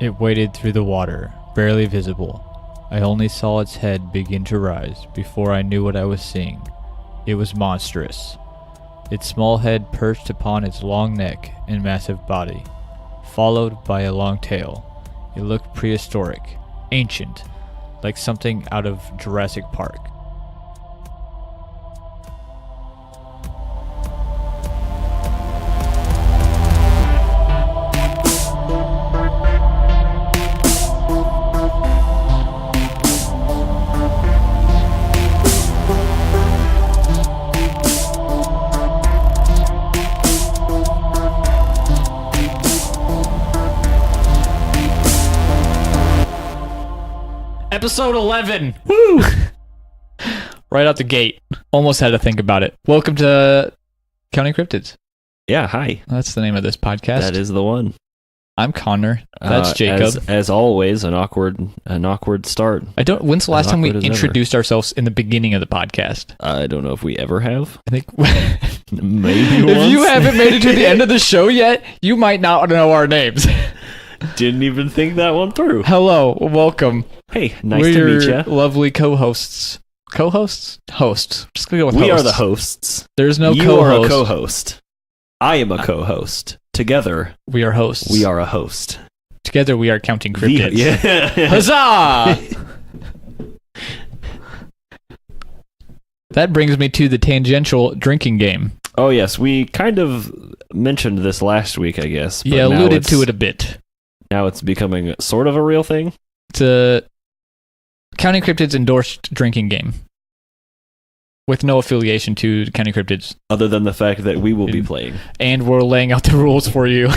It waded through the water, barely visible. I only saw its head begin to rise before I knew what I was seeing. It was monstrous. Its small head perched upon its long neck and massive body, followed by a long tail. It looked prehistoric, ancient, like something out of Jurassic Park. Episode 11! Woo! Right out the gate. Almost had to think about it. Welcome to Counting Cryptids. Yeah, hi. That's the name of this podcast. That is the one. I'm Connor. That's Jacob. As always, an awkward start. When's the last time we introduced ourselves in the beginning of the podcast? I don't know if we ever have. I think maybe once. If you haven't made it to the end of the show yet, you might not know our names. Didn't even think that one through. Hello, welcome. Hey, nice to meet you. Lovely co-hosts. Co-hosts? Hosts. Just gonna go with we hosts. Are the hosts. There's no you co-host. You are a co-host. I am a co-host. Together, we are hosts. We are a host. Together, we are Counting Cryptids. Yeah. Huzzah! That brings me to the tangential drinking game. Oh, yes. We kind of mentioned this last week, I guess. Yeah, alluded to it a bit. Now it's becoming sort of a real thing. It's a Counting Cryptids endorsed drinking game with no affiliation to Counting Cryptids. Other than the fact that we will be playing. And we're laying out the rules for you.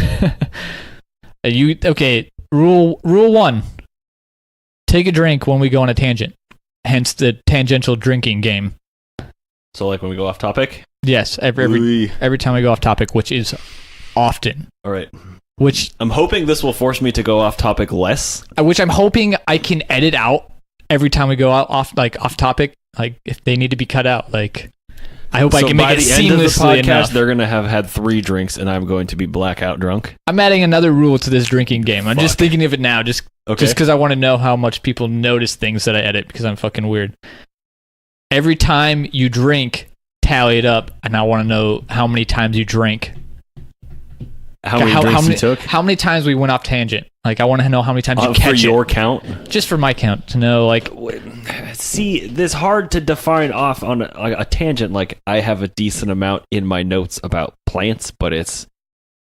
Rule 1. Take a drink when we go on a tangent. Hence the tangential drinking game. So like when we go off topic? Yes, every time we go off topic, which is often. All right. Which I'm hoping this will force me to go off topic less. Which I'm hoping I can edit out every time we go off topic. Like if they need to be cut out, like I hope I can make it seamlessly enough. By the end of the podcast, they're gonna have had 3 drinks, and I'm going to be blackout drunk. I'm adding another rule to this drinking game. I'm just thinking of it now, just because I want to know how much people notice things that I edit because I'm fucking weird. Every time you drink, tally it up, and I want to know how many times you drank. How many drinks you took? How many times we went off tangent? Like, I want to know how many times you catch it. For your count? Just for my count, to know, like... See, it's hard to define off on a tangent. Like, I have a decent amount in my notes about plants, but it's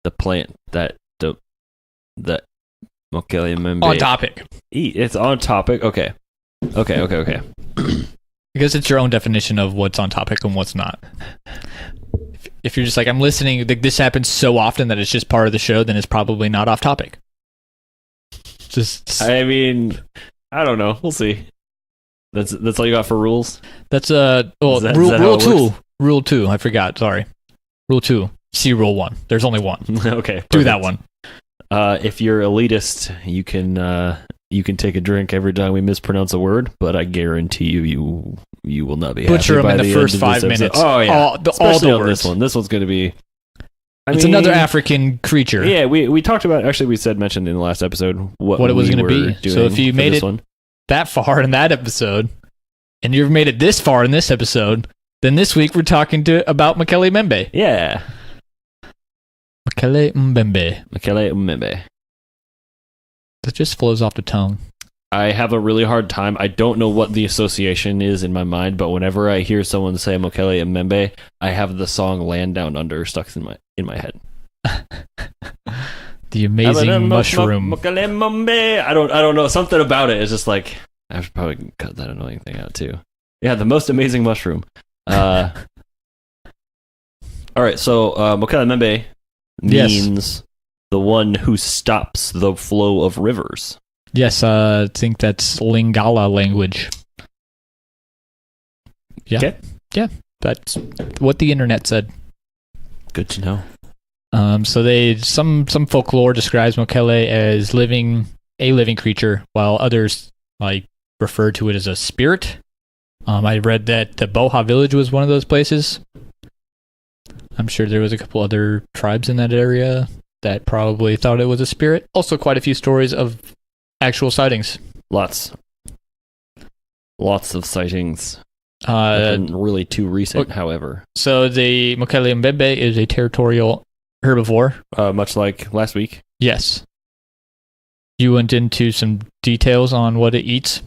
the plant that Mokele-Mbembe... On topic. It's on topic? Okay. Because it's your own definition of what's on topic and what's not. If you're just like, I'm listening, this happens so often that it's just part of the show, then it's probably not off topic. I mean, I don't know. We'll see. That's all you got for rules? That's rule 2. Rule 2. I forgot. Sorry. Rule 2. See rule 1. There's only one. Okay. Perfect. Do that one. If you're elitist, you can take a drink every time we mispronounce a word, but I guarantee you will not be butcher happy them by in the first 5 minutes. Oh yeah, all the words. This one. This one's going to be. It's another African creature. Yeah, we talked about. Actually, we mentioned in the last episode what it was going to be. So if you made it that far in that episode, and you've made it this far in this episode, then this week we're talking about Mokele-Mbembe. Yeah. Mokele-Mbembe. It just flows off the tongue. I have a really hard time. I don't know what the association is in my mind, but whenever I hear someone say Mokele-Mbembe, I have the song "Land Down Under" stuck in my head. The amazing mushroom. Mokele-Mbembe. I don't know. Something about it is just like I should probably cut that annoying thing out too. Yeah, the most amazing mushroom. All right, so Mokele-Mbembe means the one who stops the flow of rivers. Yes, I think that's Lingala language. Yeah. Okay. Yeah, that's what the internet said. Good to know. So some folklore describes Mokele as a living creature, while others like refer to it as a spirit. I read that the Boha village was one of those places. I'm sure there was a couple other tribes in that area. that probably thought it was a spirit. Also, quite a few stories of actual sightings. Lots of sightings. Uh, Nothing really too recent, however. so the Mokele-Mbembe is a territorial herbivore. Much like last week. Yes. You went into some details on what it eats.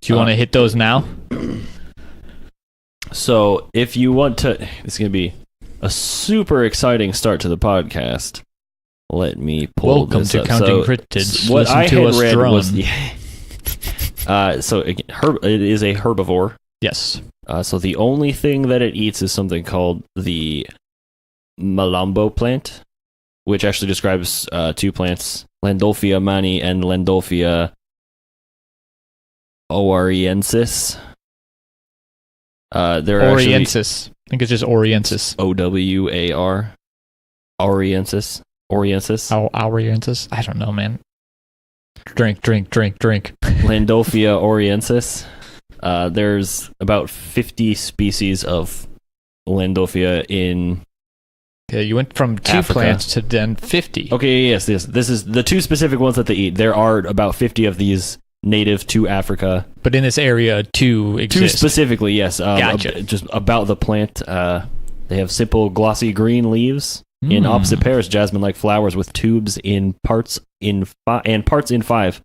Do you want to hit those now? So, if you want to... It's going to be a super exciting start to the podcast. Let me pull Welcome this to up. Counting So, Cryptids. what Listen I to had us read drone. was... so, again, it is a herbivore. Yes. So, the only thing that it eats is something called the Malambo plant, which actually describes two plants, Landolphia mani and Landolphia oariensis. They're Oriensis. I think it's just Oriensis. OWAR. Oriensis. Oriensis? I don't know, man. Drink. Landolphia oriensis. There's about 50 species of Landolphia in... Okay, you went from 2 Africa. plants to then 50. Okay, yes. This is the 2 specific ones that they eat. There are about 50 of these native to Africa. But in this area, 2 exist. 2 specifically, yes. Gotcha. Just about the plant. They have simple glossy green leaves in Hmm. opposite pairs, jasmine-like flowers with tubes in parts in 5.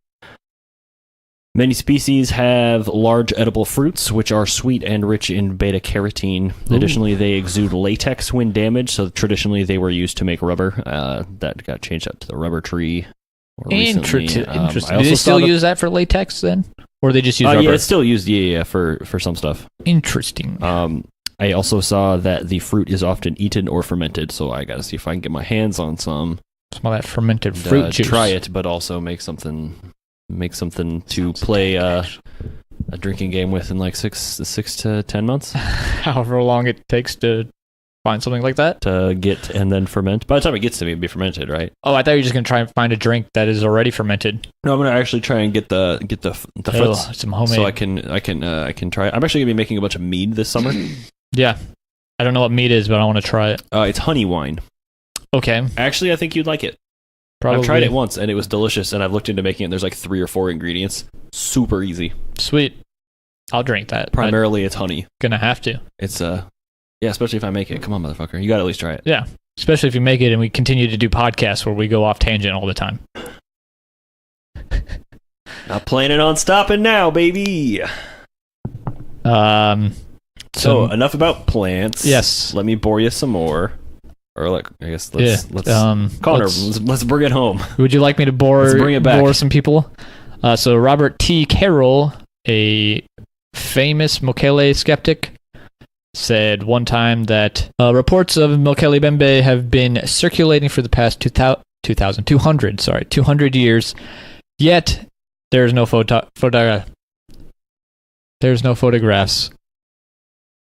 Many species have large edible fruits, which are sweet and rich in beta-carotene. Ooh. Additionally, they exude latex when damaged, so traditionally they were used to make rubber. That got changed out to the rubber tree recently. Interesting. I Do also they saw still that- use that for latex then? Or they just use rubber? Yeah, it's still used, for some stuff. Interesting. I also saw that the fruit is often eaten or fermented, so I gotta see if I can get my hands on some. Some of that fermented and, fruit juice. Try it, but also make something to play a drinking game with in like 6 to 10 months However long it takes to find something like that. to get and then ferment. By the time it gets to me, it'll be fermented, right? Oh, I thought you were just going to try and find a drink that is already fermented. No, I'm gonna actually try and get the Oh, fruits, some homemade. so I can try it. I'm actually gonna be making a bunch of mead this summer. Yeah. I don't know what meat is, but I want to try it. It's honey wine. Okay. Actually, I think you'd like it. Probably. I've tried it once and it was delicious, and I've looked into making it. There's like 3 or 4 ingredients. Super easy. Sweet. I'll drink that. Primarily, it's honey. I'm going to have to. It's especially if I make it. Come on, motherfucker, you gotta at least try it. Yeah. Especially if you make it and we continue to do podcasts where we go off tangent all the time. Not planning on stopping now, baby. So enough about plants. Yes. Let me bore you some more. Or like, I guess let's Connor, let's bring it home. Would you like me to Let's bring it back. bore some people? So Robert T. Carroll, a famous Mokele skeptic, said one time that reports of Mokele-Mbembe have been circulating for the past 200 years, yet there's no photographs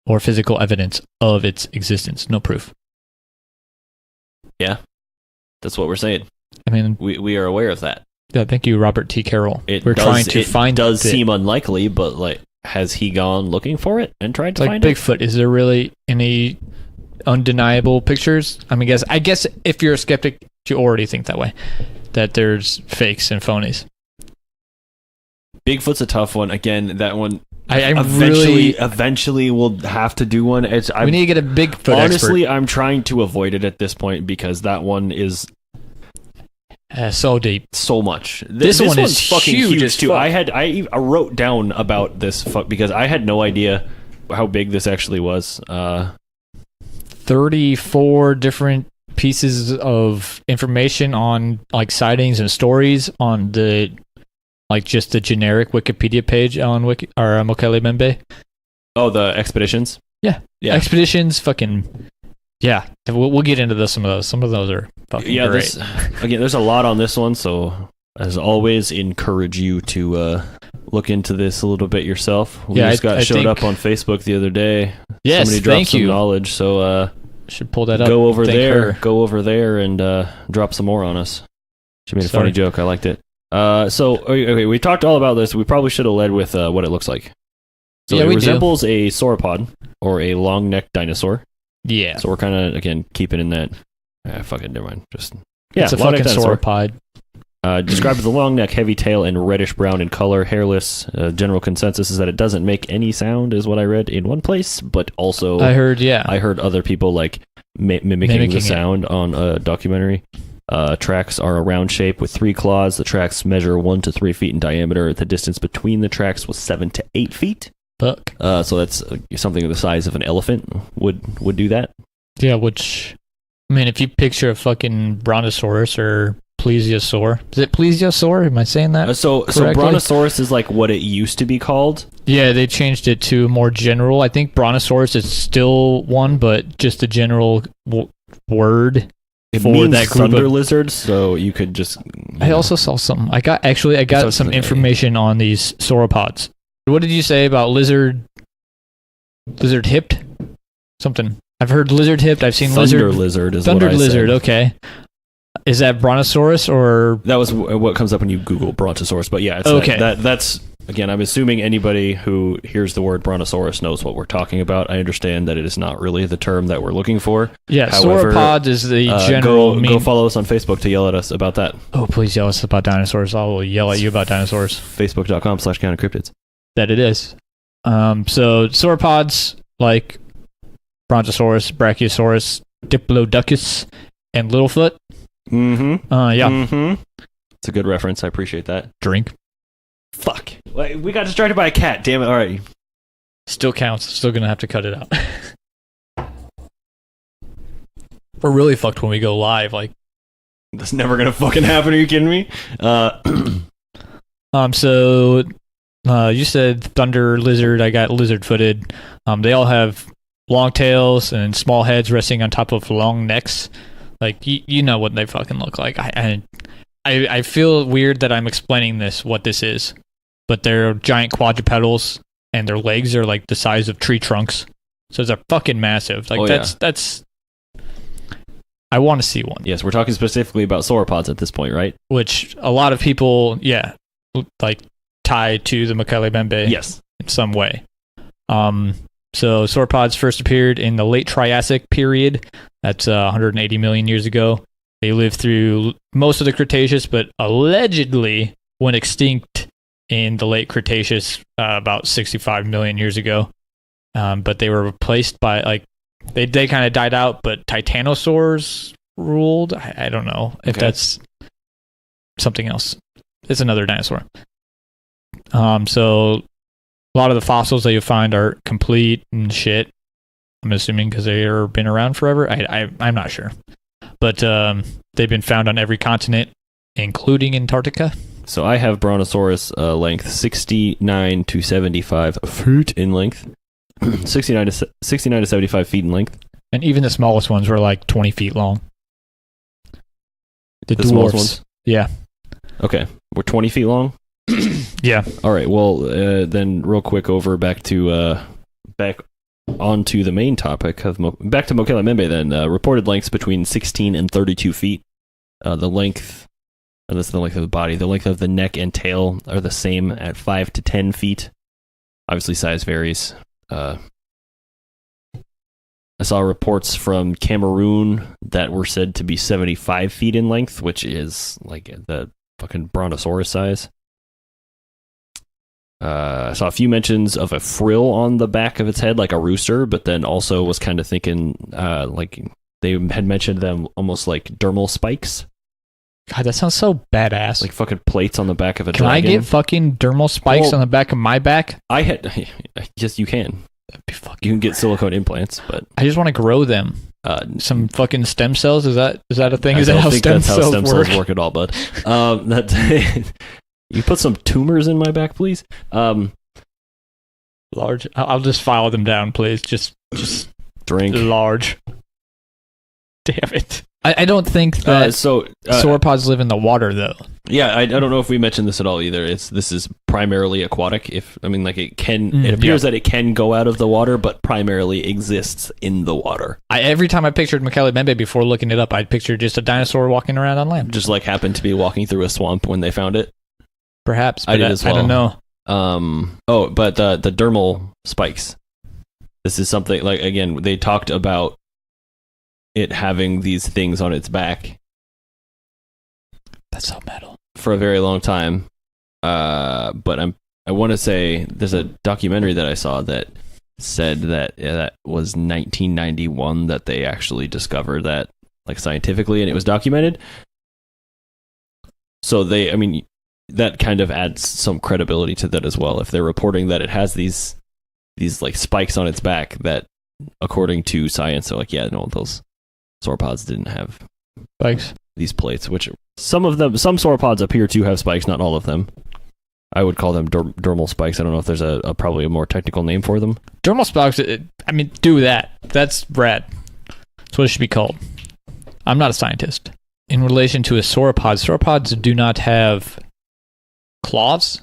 or physical evidence of its existence. No proof. Yeah, that's what we're saying. I mean, We are aware of that. yeah, thank you, Robert T. Carroll. We're It trying to find does it. seem unlikely, but like, has he gone looking for it and tried to It's like find it? Bigfoot. Is there really any undeniable pictures? I guess if you're a skeptic, you already think that way, that there's fakes and phonies. Bigfoot's a tough one. Again, that one. I'm Eventually, we'll have to do one. We need to get a Bigfoot honestly, I'm trying to avoid it at this point because that one is expert. So deep. so much. This one one's is fucking huge as too. fuck. I wrote down about this because I had no idea how big this actually was. 34 different pieces of information on like sightings and stories on the just the generic Wikipedia page on Mokele-Mbembe. Oh, the expeditions. Yeah. Expeditions. Fucking. Yeah, we'll get into some of those. Some of those are fucking great. Again, there's a lot on this one, so as always, encourage you to look into this a little bit yourself. We just showed up on Facebook the other day. Yes, somebody dropped thank some you. knowledge, so should pull that up. go over Thank there. her. Go over there and drop some more on us. She made a Sorry. funny joke. I liked it. So okay, we talked all about this. We probably should have led with what it looks like. So Yeah, it we do. resembles a sauropod or a long-necked dinosaur. Yeah. So we're kind of, again, keeping in that... fuck it, never mind. Just Yeah, it's a long-necked fucking dinosaur. sauropod. Described as a long neck, heavy tail, and reddish brown in color, hairless. General consensus is that it doesn't make any sound, is what I read in one place, but also I heard other people like mimicking the it. sound on a documentary. Tracks are a round shape with 3 claws. The tracks measure 1 to 3 feet in diameter. The distance between the tracks was 7 to 8 feet. Fuck. So that's something the size of an elephant would do that. Yeah, which, I mean, if you picture a fucking brontosaurus or plesiosaur. Is it plesiosaur? Am I saying that? So brontosaurus is like what it used to be called. Yeah, they changed it to more general. I think brontosaurus is still one, but just a general word It for means that group thunder of lizards, so you could just... I also saw something. I got some information on these sauropods. What did you say about lizard hipped? Something. I've heard lizard hipped. I've seen thunder lizard is thunder what I lizard. said. Okay. Is that brontosaurus or... That was what comes up when you Google brontosaurus, but yeah, it's okay. That's... Again, I'm assuming anybody who hears the word brontosaurus knows what we're talking about. I understand that it is not really the term that we're looking for. Yeah, However, sauropods is the general go follow us on Facebook to yell at us about that. Oh, please yell at us about dinosaurs. I will yell at you about dinosaurs. Facebook.com/Counting Cryptids. That it is. So sauropods like Brontosaurus, Brachiosaurus, Diplodocus, and Littlefoot. Mm-hmm. Yeah. Mm-hmm. It's a good reference. I appreciate that. Drink. Fuck. We got distracted by a cat. Damn it. All right. Still counts. Still gonna have to cut it out. We're really fucked when we go live. Like, that's never gonna fucking happen. Are you kidding me? So you said thunder lizard. I got lizard footed. They all have long tails and small heads resting on top of long necks. Like, you know what they fucking look like. I feel weird that I'm explaining what this is, but they're giant quadrupedals and their legs are like the size of tree trunks. So they're fucking massive. Like, that's I want to see one. Yes, we're talking specifically about sauropods at this point, right? Which a lot of people, like tie to the Mokele-Mbembe. Yes. In some way. So sauropods first appeared in the late Triassic period. That's 180 million years ago. They lived through most of the Cretaceous, but allegedly went extinct in the late Cretaceous about 65 million years ago. But they were replaced by, like, they kind of died out, but titanosaurs ruled. I don't know if that's something else. It's another dinosaur. So a lot of the fossils that you find are complete and shit. I'm assuming because they've been around forever. I'm not sure. But they've been found on every continent, including Antarctica. So I have Brontosaurus length 69 to 75 feet in length. 69 to 75 feet in length. And even the smallest ones were like 20 feet long. The smallest dwarfs. Ones? Yeah. Okay. We're 20 feet long? Yeah. All right. Well, then real quick back onto the main topic of back to Mokele-Mbembe then. Reported lengths between 16 and 32 feet. The length, and that's the length of the body. The length of the neck and tail are the same at 5 to 10 feet. Obviously, size varies. I saw reports from Cameroon that were said to be 75 feet in length, which is like the fucking Brontosaurus size. I saw a few mentions of a frill on the back of its head, like a rooster, but then also was kind of thinking, like they had mentioned them almost like dermal spikes. God, that sounds so badass. Like fucking plates on the back of a dragon. Can I get fucking dermal spikes on the back of my back? Yes, you can. You can get silicone implants, but I just want to grow them. Some fucking stem cells. Is that a thing? Is that how stem cells work at all, bud? You put some tumors in my back, please. Large. I'll just file them down, please. Just drink large. Damn it. I don't think that sauropods live in the water, though. Yeah, I don't know if we mentioned this at all either. This is primarily aquatic. It appears that it can go out of the water, but primarily exists in the water. Every time I pictured Mokele-Mbembe before looking it up, I'd picture just a dinosaur walking around on land. Just like happened to be walking through a swamp when they found it. Perhaps, but I did as well. I don't know. But the dermal spikes. This is something like, again, they talked about it having these things on its back That's so metal. for a very long time. But I want to say there's a documentary that I saw that said that that was 1991 that they actually discovered that, like, scientifically, and it was documented. So that kind of adds some credibility to that as well. If they're reporting that it has these like spikes on its back that, according to science, they're like, yeah, no, those sauropods didn't have Spikes. these plates, which some sauropods appear to have spikes, not all of them. I would call them dermal spikes. I don't know if there's a probably a more technical name for them. Dermal spikes, do that. That's rad. That's what it should be called. I'm not a scientist. In relation to a sauropods do not have claws.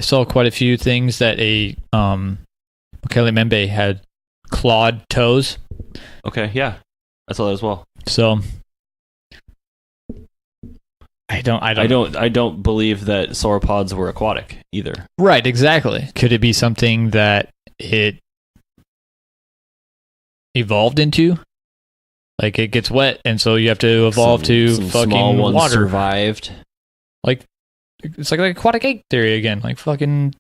I saw quite a few things that a Mokele-Mbembe had clawed toes. Okay, yeah, I saw that as well. So I don't believe that sauropods were aquatic either. Right, exactly. Could it be something that it evolved into? Like, it gets wet, and so you have to evolve to some fucking small ones water. survived. Like, it's like aquatic egg theory again. Like, fucking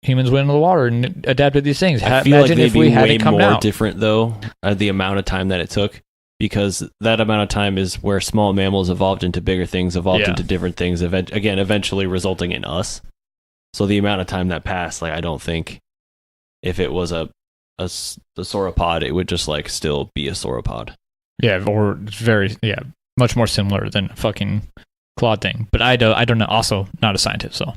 humans went into the water and adapted these things. I feel Imagine like if they'd we be had way it come more out. different, though, the amount of time that it took. Because that amount of time is where small mammals evolved into bigger things, into different things, eventually resulting in us. So the amount of time that passed, like, I don't think if it was a sauropod, it would just, like, still be a sauropod. Yeah, or much more similar than a fucking clawed thing. But I don't know. Also, not a scientist, so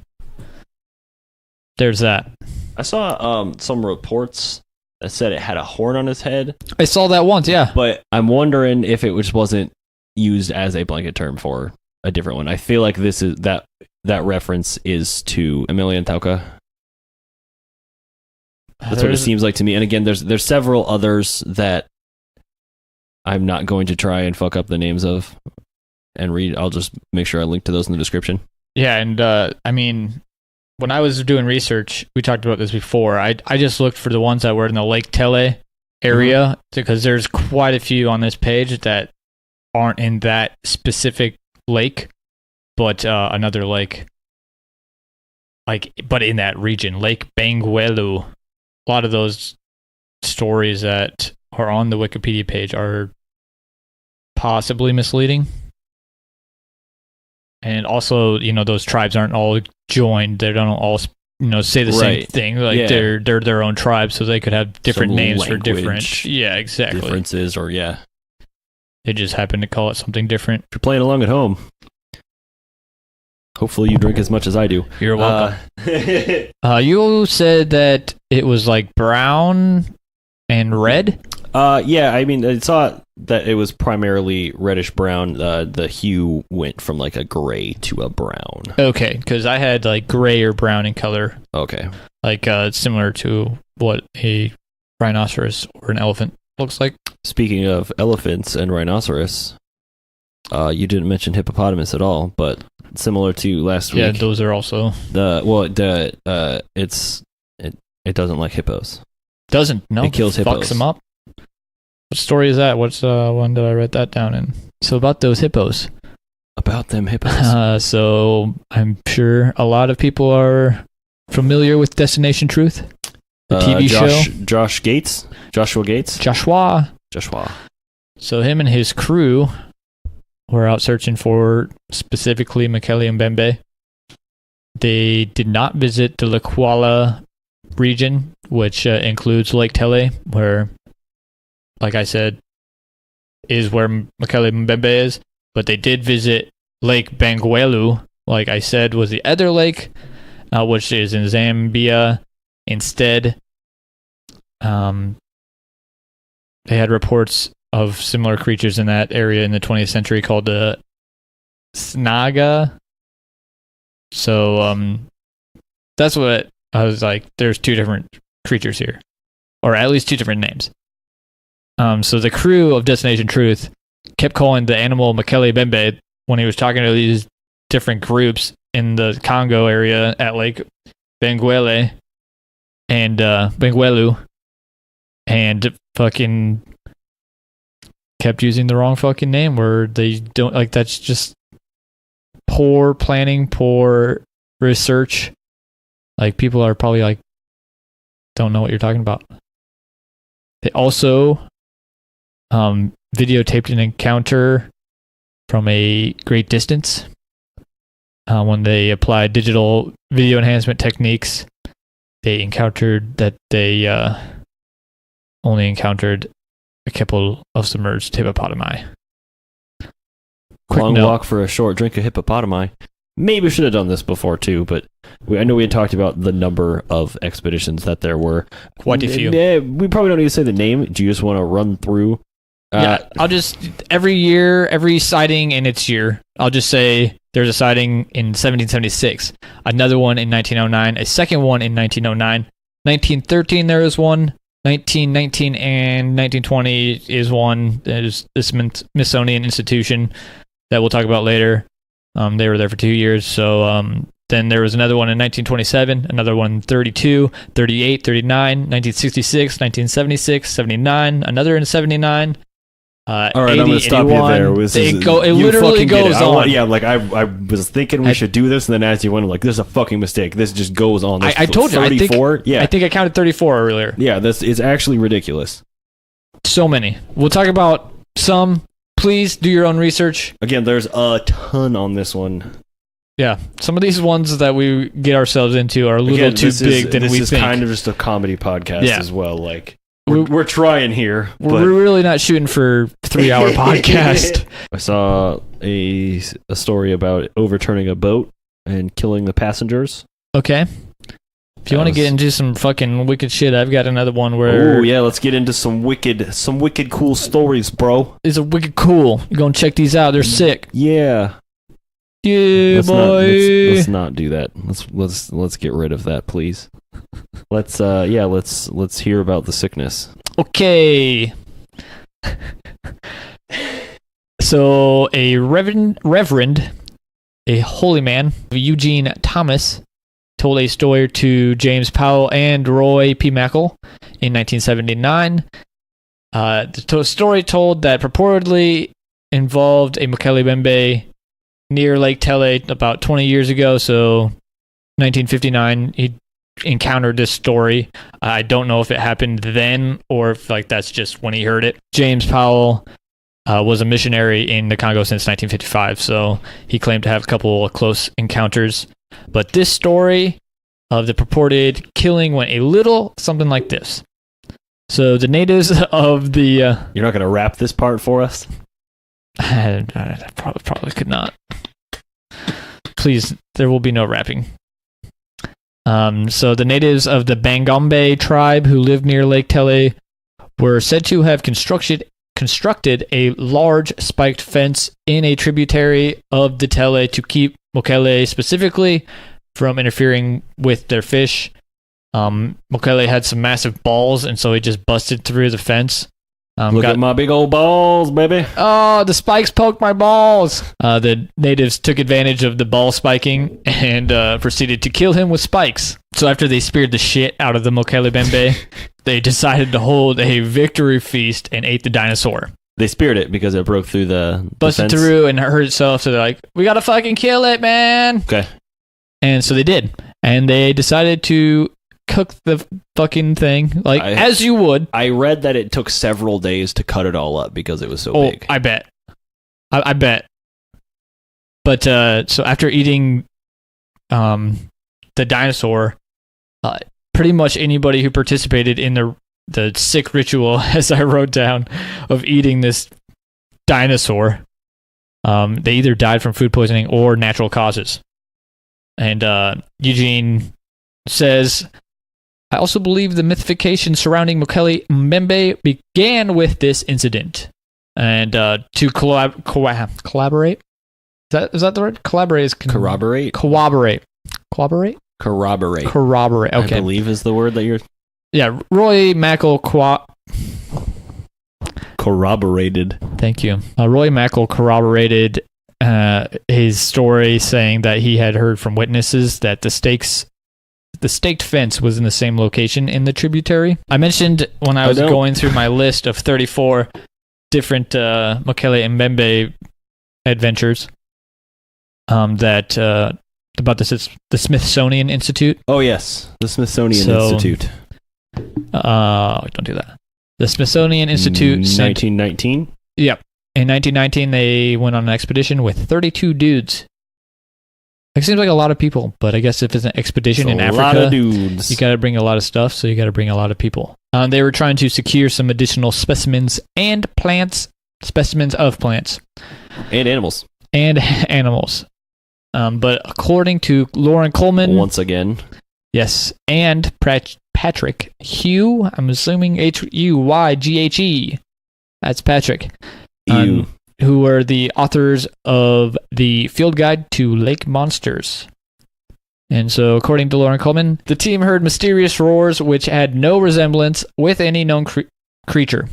there's that. I saw some reports that said it had a horn on its head. I saw that once, yeah. But I'm wondering if it wasn't used as a blanket term for a different one. I feel like this is that reference is to Emiliantauca. That's what it seems like to me. And again, there's several others that I'm not going to try and fuck up the names of and read. I'll just make sure I link to those in the description. Yeah, and when I was doing research, we talked about this before. I just looked for the ones that were in the Lake Tele area because there's quite a few on this page that aren't in that specific lake, but another lake, but in that region, Lake Benguelu. A lot of those stories that are on the Wikipedia page are possibly misleading. And also, those tribes aren't all joined. They don't all, say the same thing. Like, they're their own tribe, so they could have different names for different. Yeah, exactly. Differences, or They just happen to call it something different. If you're playing along at home, hopefully you drink as much as I do. You're welcome. You said that it was like brown and red? Yeah, I saw that it was primarily reddish brown. The hue went from like a gray to a brown. Okay, because I had like gray or brown in color. Okay. Like similar to what a rhinoceros or an elephant looks like. Speaking of elephants and rhinoceros, you didn't mention hippopotamus at all, but similar to last week. Yeah, those are also it doesn't like hippos. Doesn't? No. It kills hippos. Fucks them up. What story is that? What's one did I write that down in? So about those hippos. About them hippos. So I'm sure a lot of people are familiar with Destination Truth, the TV show. Joshua Gates. Joshua. So him and his crew were out searching for specifically Mokele-Mbembe. They did not visit the Lakwala region, which includes Lake Tele, where, like I said, is where Mokele-Mbembe is. But they did visit Lake Benguelu, like I said, was the other lake, which is in Zambia. Instead, they had reports of similar creatures in that area in the 20th century called the Snaga. So that's what I was like, there's two different creatures here, or at least two different names. So the crew of Destination Truth kept calling the animal Mokele-Mbembe when he was talking to these different groups in the Congo area at Lake Benguelu and fucking kept using the wrong fucking name, where they don't, like, that's just poor planning, poor research. Like, people are probably like, don't know what you're talking about. They also videotaped an encounter from a great distance. When they applied digital video enhancement techniques, they encountered that they only encountered a couple of submerged hippopotami. Long walk for a short drink of hippopotami. Maybe we should have done this before too, but I know we had talked about the number of expeditions that there were. Quite a few. We probably don't need to say the name. Do you just want to run through? Yeah, I'll just, every year, every sighting in its year, I'll just say there's a sighting in 1776, another one in 1909, a second one in 1909, 1913 there was one, 1919 and 1920 is one. There's this Smithsonian institution that we'll talk about later. They were there for 2 years. So then there was another one in 1927, another one in 32, 38, 39, 1966, 1976, 79, another in 79. All right, 80, I'm going to stop 81. you there. It literally goes on. Yeah, like I was thinking we should do this, and then as you went, I'm like, this is a fucking mistake. This just goes on. I told you, 34? I think I counted 34 earlier. Yeah, this is actually ridiculous. So many. We'll talk about some. Please do your own research. Again, there's a ton on this one. Yeah, some of these ones that we get ourselves into are a little too big than we think. This is kind of just a comedy podcast as well. Like, we're trying here. We're really not shooting for 3-hour podcast. I saw a story about overturning a boat and killing the passengers. Okay. If you want to get into some fucking wicked shit, I've got another one where... Oh, yeah, let's get into some wicked cool stories, bro. These are wicked cool. You're going to check these out. They're sick. Yeah. Yeah, boy. Let's not do that. Let's get rid of that, please. Let's hear about the sickness. Okay. So a reverend, a holy man, Eugene Thomas, told a story to James Powell and Roy P. Mackle in 1979. The story told that purportedly involved a Mokele-Mbembe near Lake Tele about 20 years ago. So 1959, he encountered this story. I don't know if it happened then or if that's just when he heard it. James Powell was a missionary in the Congo since 1955, so he claimed to have a couple of close encounters. But this story of the purported killing went a little something like this. So the natives of the... You're not going to wrap this part for us? I probably could not. Please, there will be no rapping. So the natives of the Bangombe tribe who lived near Lake Tele were said to have constructed a large spiked fence in a tributary of the Tele to keep Mokele specifically from interfering with their fish. Mokele had some massive balls, and so he just busted through the fence. Look at my big old balls, baby. Oh, the spikes poked my balls. The natives took advantage of the ball spiking and proceeded to kill him with spikes. So after they speared the shit out of the Mokele-Mbembe, they decided to hold a victory feast and ate the dinosaur. They speared it because it broke through the busted fence. Through and hurt itself, so they're like, we gotta fucking kill it, man. Okay. And so they did. And they decided to cook the fucking thing, as you would. I read that it took several days to cut it all up because it was so big. I bet. I bet. But so after eating the dinosaur, pretty much anybody who participated in the sick ritual, as I wrote down, of eating this dinosaur, they either died from food poisoning or natural causes. And Eugene says, I also believe the mythification surrounding Mokele-Mbembe began with this incident. And to collaborate? Is that the word? Collaborate is... Corroborate? Corroborate. Corroborate? Corroborate. Corroborate, okay. I believe is the word that you're... Yeah, Roy Mackle corroborated. Thank you. Roy Mackle corroborated his story, saying that he had heard from witnesses that the staked fence was in the same location in the tributary. I mentioned when I was going through my list of 34 different Mokele-Mbembe adventures that about the Smithsonian Institute. Oh yes, the Smithsonian So- Institute. Don't do that. The Smithsonian Institute sent 1919. Yep. In 1919, they went on an expedition with 32 dudes. It seems like a lot of people, but I guess if it's an expedition in A Africa, lot of dudes. you got to bring a lot of stuff, so you got to bring a lot of people. They were trying to secure some additional specimens and specimens of plants And animals. and animals. But according to Lauren Coleman, Once again. yes, and Patrick Hugh, I'm assuming Huyyghe. That's Patrick. You. Who are the authors of the Field Guide to Lake Monsters. And so, according to Lauren Coleman, the team heard mysterious roars which had no resemblance with any known creature.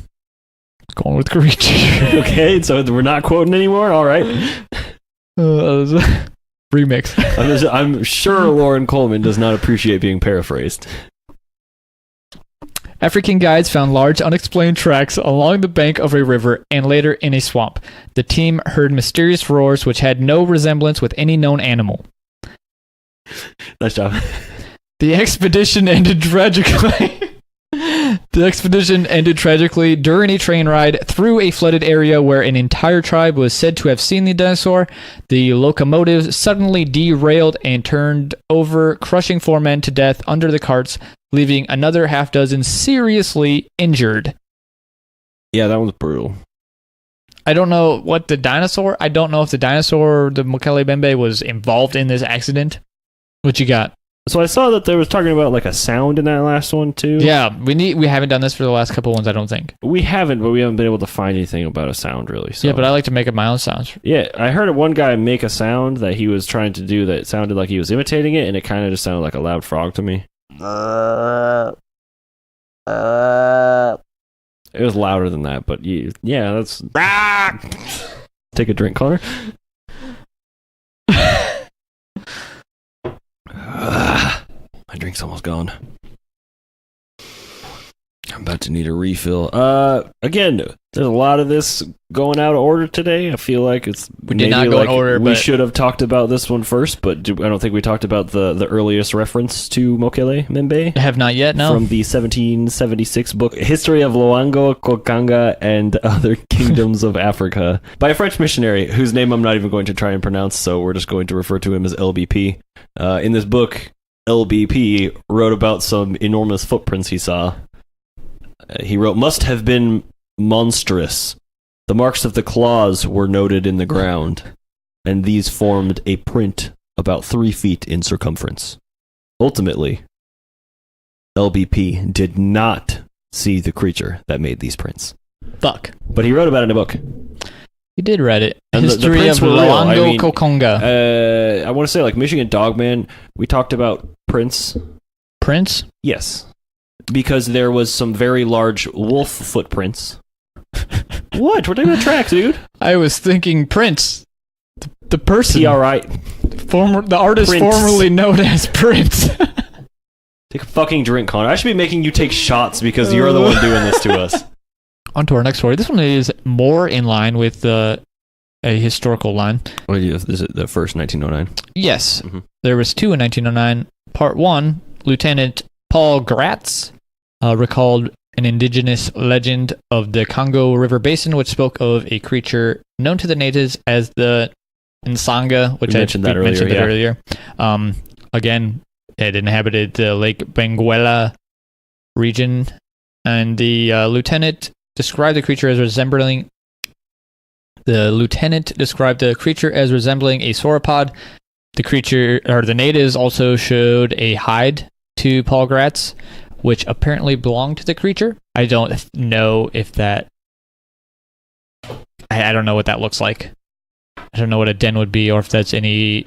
Going with creature. Okay, so we're not quoting anymore? All right. Remix. I'm sure Lauren Coleman does not appreciate being paraphrased. African guides found large unexplained tracks along the bank of a river and later in a swamp. The team heard mysterious roars which had no resemblance with any known animal. Nice job. The expedition ended tragically. During a train ride through a flooded area where an entire tribe was said to have seen the dinosaur. The locomotive suddenly derailed and turned over, crushing 4 men to death under the carts, leaving another half dozen seriously injured. Yeah, that was brutal. I don't know what the dinosaur. I don't know if the dinosaur, the Mokele-Mbembe, was involved in this accident. What you got? So I saw that they was talking about like a sound in that last one too. Yeah, we haven't done this for the last couple ones, I don't think. We haven't, but we haven't been able to find anything about a sound really. So. Yeah, but I like to make up my own sounds. Yeah, I heard one guy make a sound that he was trying to do that sounded like he was imitating it, and it kind of just sounded like a loud frog to me. It was louder than that, but yeah, that's... Take a drink, Connor. My drink's almost gone. I'm about to need a refill. Again, there's a lot of this going out of order today. I feel like it's We did not go in order, we but- should have talked about this one first, but I don't think we talked about the earliest reference to Mokele-Mbembe. Have not yet, no. From the 1776 book History of Loango, Kokanga, and Other Kingdoms of Africa by a French missionary whose name I'm not even going to try and pronounce, so we're just going to refer to him as LBP. In this book, LBP wrote about some enormous footprints he saw. He wrote, must have been monstrous. The marks of the claws were noted in the ground, and these formed a print about 3 feet in circumference. Ultimately, LBP did not see the creature that made these prints. Fuck. But he wrote about it in a book. You did read it. And the History prints of were real. I Loango mean, Kokonga. I want to say, like, Michigan Dogman, we talked about prints. Prince? Yes. Because there was some very large wolf footprints. What? We're talking about tracks, dude. I was thinking Prince. The person. TRI. The artist Prince. formerly known as Prince. Take a fucking drink, Connor. I should be making you take shots because you're the one doing this to us. On to our next story. This one is more in line with a historical line. What is it? The first 1909. Yes. Mm-hmm. There was 2 in 1909. Part 1, Lieutenant Paul Gratz recalled an indigenous legend of the Congo River Basin, which spoke of a creature known to the natives as the Nsanga, which We mentioned that earlier. Again, it inhabited the Lake Benguela region, and the lieutenant described the creature as resembling a sauropod. The natives also showed a hide to Paul Gratz, which apparently belonged to the creature. I don't know if that... I don't know what that looks like. I don't know what a den would be, or if that's any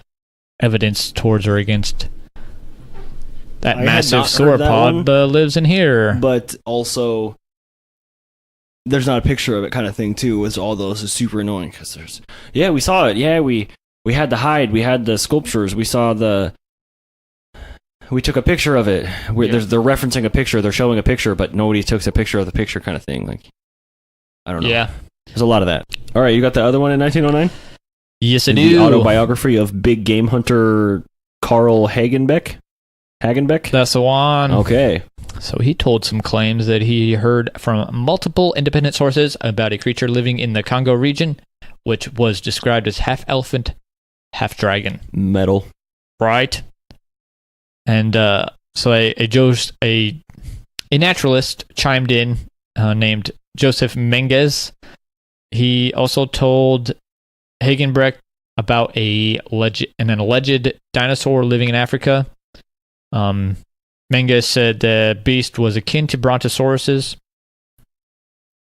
evidence towards or against that I had massive not heard that one. sauropod lives in here. But also, there's not a picture of it kind of thing, too. It's all those is super annoying because there's... Yeah, we saw it. Yeah, we had the hide. We had the sculptures. We saw the... We took a picture of it. They're referencing a picture. They're showing a picture, but nobody took a picture of the picture kind of thing. Like, I don't know. Yeah. There's a lot of that. All right, you got the other one in 1909? Yes, I in do. the autobiography of big game hunter Carl Hagenbeck. That's the one. Okay. So he told some claims that he heard from multiple independent sources about a creature living in the Congo region, which was described as half elephant, half dragon. Metal. Right. And so a naturalist chimed in named Joseph Menges. He also told Hagenbeck about an alleged dinosaur living in Africa. Menges said the beast was akin to brontosauruses,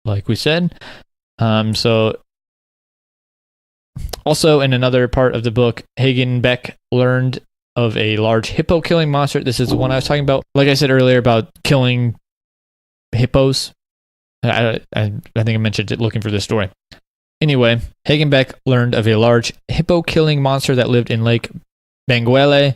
like we said. So, also in another part of the book, Hagenbeck learned of a large hippo-killing monster. This is the one I was talking about. Like I said earlier about killing hippos. I think I mentioned it looking for this story. Anyway, Hagenbeck learned of a large hippo-killing monster that lived in Lake Benguele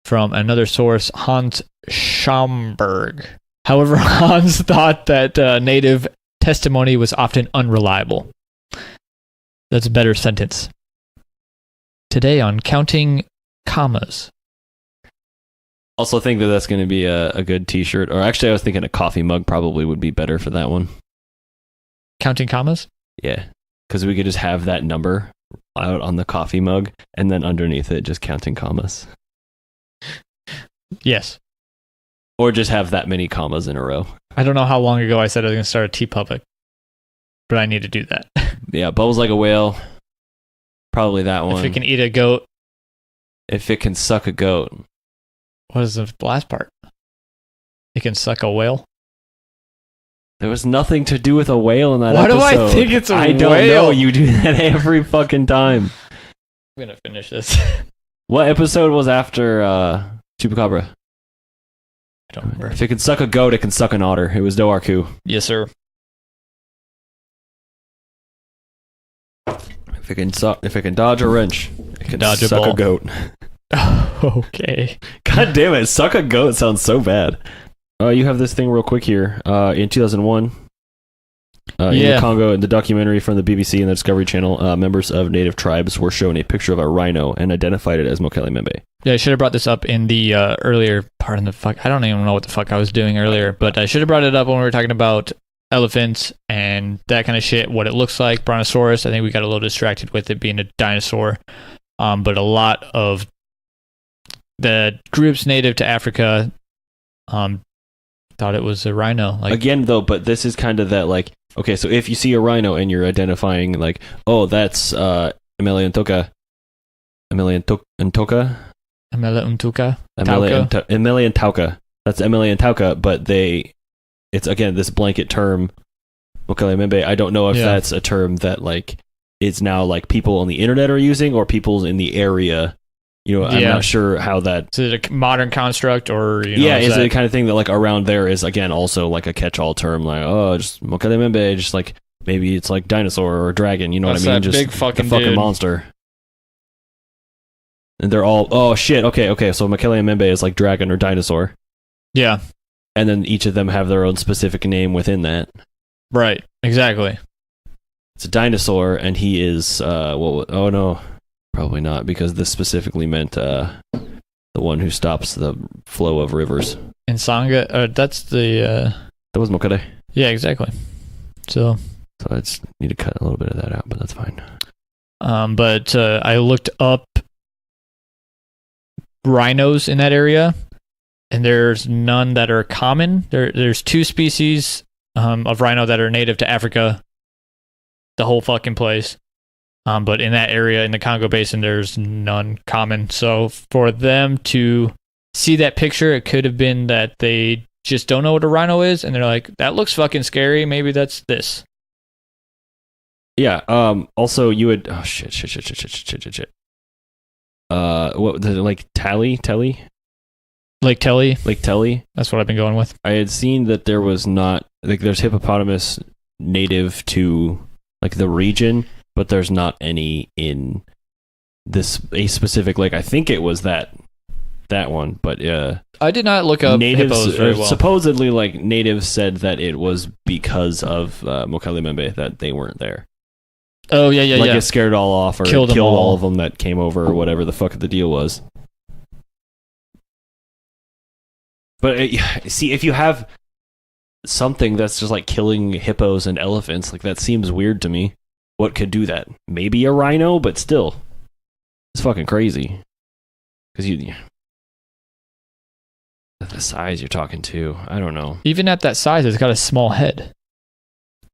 from another source, Hans Schomburg. However, Hans thought that native testimony was often unreliable. That's a better sentence. Today on Counting Commas. Also think that that's going to be a good t-shirt. Or actually, I was thinking a coffee mug probably would be better for that one. Counting Commas? Yeah, because we could just have that number out on the coffee mug, and then underneath it, just counting commas. Yes. Or just have that many commas in a row. I don't know how long ago I said I was going to start a TeePublic, but I need to do that. Yeah, bubbles like a whale. Probably that one. If it can eat a goat. If it can suck a goat. What is the last part? It can suck a whale? There was nothing to do with a whale in that Why episode. Why do I think it's a whale? I don't know. You do that every fucking time. I'm going to finish this. What episode was after Chupacabra? I don't remember. If it can suck a goat, it can suck an otter. It was Doarku. Yes, sir. If it can dodge a wrench, it can Dodge a suck ball. a goat. Okay. God damn it, suck a goat sounds so bad. You have this thing real quick here. In 2001, in the Congo, in the documentary from the BBC and the Discovery Channel, members of native tribes were shown a picture of a rhino and identified it as Mokele-Mbembe. Yeah, I should have brought this up in the earlier part of the fuck. I don't even know what the fuck I was doing earlier, but I should have brought it up when we were talking about elephants and that kind of shit, what it looks like, brontosaurus. I think we got a little distracted with it being a dinosaur. But a lot of the groups native to Africa thought it was a rhino. Like, again, though, but this is kind of that, like, okay, so if you see a rhino and you're identifying, like, oh, that's Emeliantoka. Emeliantauka? That's Emeliantauka, but it's, again, this blanket term, Mokele-Mbembe. I don't know if that's a term that, like, is now, like, people on the internet are using or people in the area. You know, I'm not sure how that... Is it a modern construct or... You know, yeah, is it the kind of thing that, like, around there is, again, also, like, a catch-all term, like, oh, just Mokele-Mbembe, just, like, maybe it's, like, dinosaur or dragon, you know what I mean? Just big fucking the fucking monster. And they're all, oh, shit, okay, so Mokele-Mbembe is, like, dragon or dinosaur. Yeah. And then each of them have their own specific name within that. Right, exactly. It's a dinosaur, and he is, oh, no... Probably not, because this specifically meant the one who stops the flow of rivers. In Sangha, that's the... That was Mokele. Yeah, exactly. So I just need to cut a little bit of that out, but that's fine. But I looked up rhinos in that area, and there's none that are common. There's 2 species of rhino that are native to Africa, the whole fucking place. But in that area, in the Congo Basin, there's none common. So for them to see that picture, it could have been that they just don't know what a rhino is, and they're like, that looks fucking scary. Maybe that's this. Yeah. Also, you would... Oh, shit. What, like, Telly? Lake Telly. Lake Telly? That's what I've been going with. I had seen that there was not... Like, there's hippopotamus native to, like, the region... But there's not any in a specific lake. I think it was that one, but I did not look up natives. hippos very well. Supposedly, like, natives said that it was because of Mokele-Mbembe that they weren't there. Oh yeah, yeah, like yeah. it scared all off, or Killed it them killed all. all of them that came over, or whatever the fuck the deal was. But see, if you have something that's just like killing hippos and elephants, like that seems weird to me. What could do that? Maybe a rhino, but still, it's fucking crazy. Because the size you're talking to, I don't know. Even at that size, it's got a small head.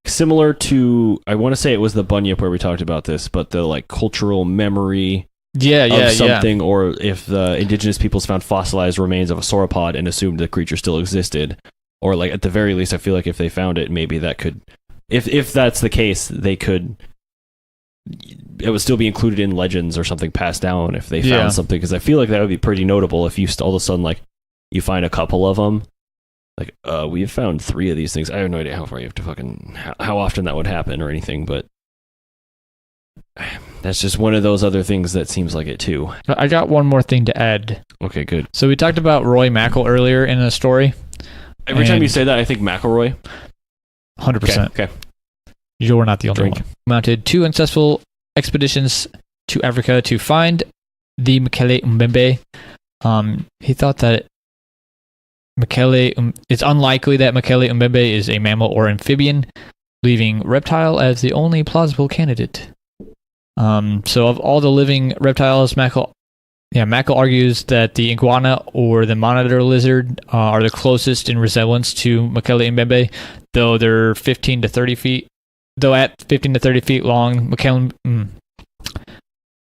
Similar to, I want to say it was the bunyip where we talked about this, but the like cultural memory of something, or if the indigenous peoples found fossilized remains of a sauropod and assumed the creature still existed, or like at the very least, I feel like if they found it, maybe that could, if that's the case, they could, it would still be included in legends or something passed down if they found something, because I feel like that would be pretty notable if you all of a sudden like you find a couple of them, like we've found 3 of these things. I have no idea how far you have to fucking how often that would happen or anything, but that's just one of those other things that seems like it too. I got one more thing to add. Okay, good. So we talked about Roy Mackal earlier in the story. Every time you say that, I think McElroy. 100%. Okay. You're not the only Drink. one. Mounted 2 successful expeditions to Africa to find the Mokele-Mbembe. He thought that it's unlikely that Mokele-Mbembe is a mammal or amphibian, leaving reptile as the only plausible candidate. So of all the living reptiles, Mackal argues that the iguana or the monitor lizard are the closest in resemblance to Mokele-Mbembe, though they're 15 to 30 feet. Though at 15 to 30 feet long, the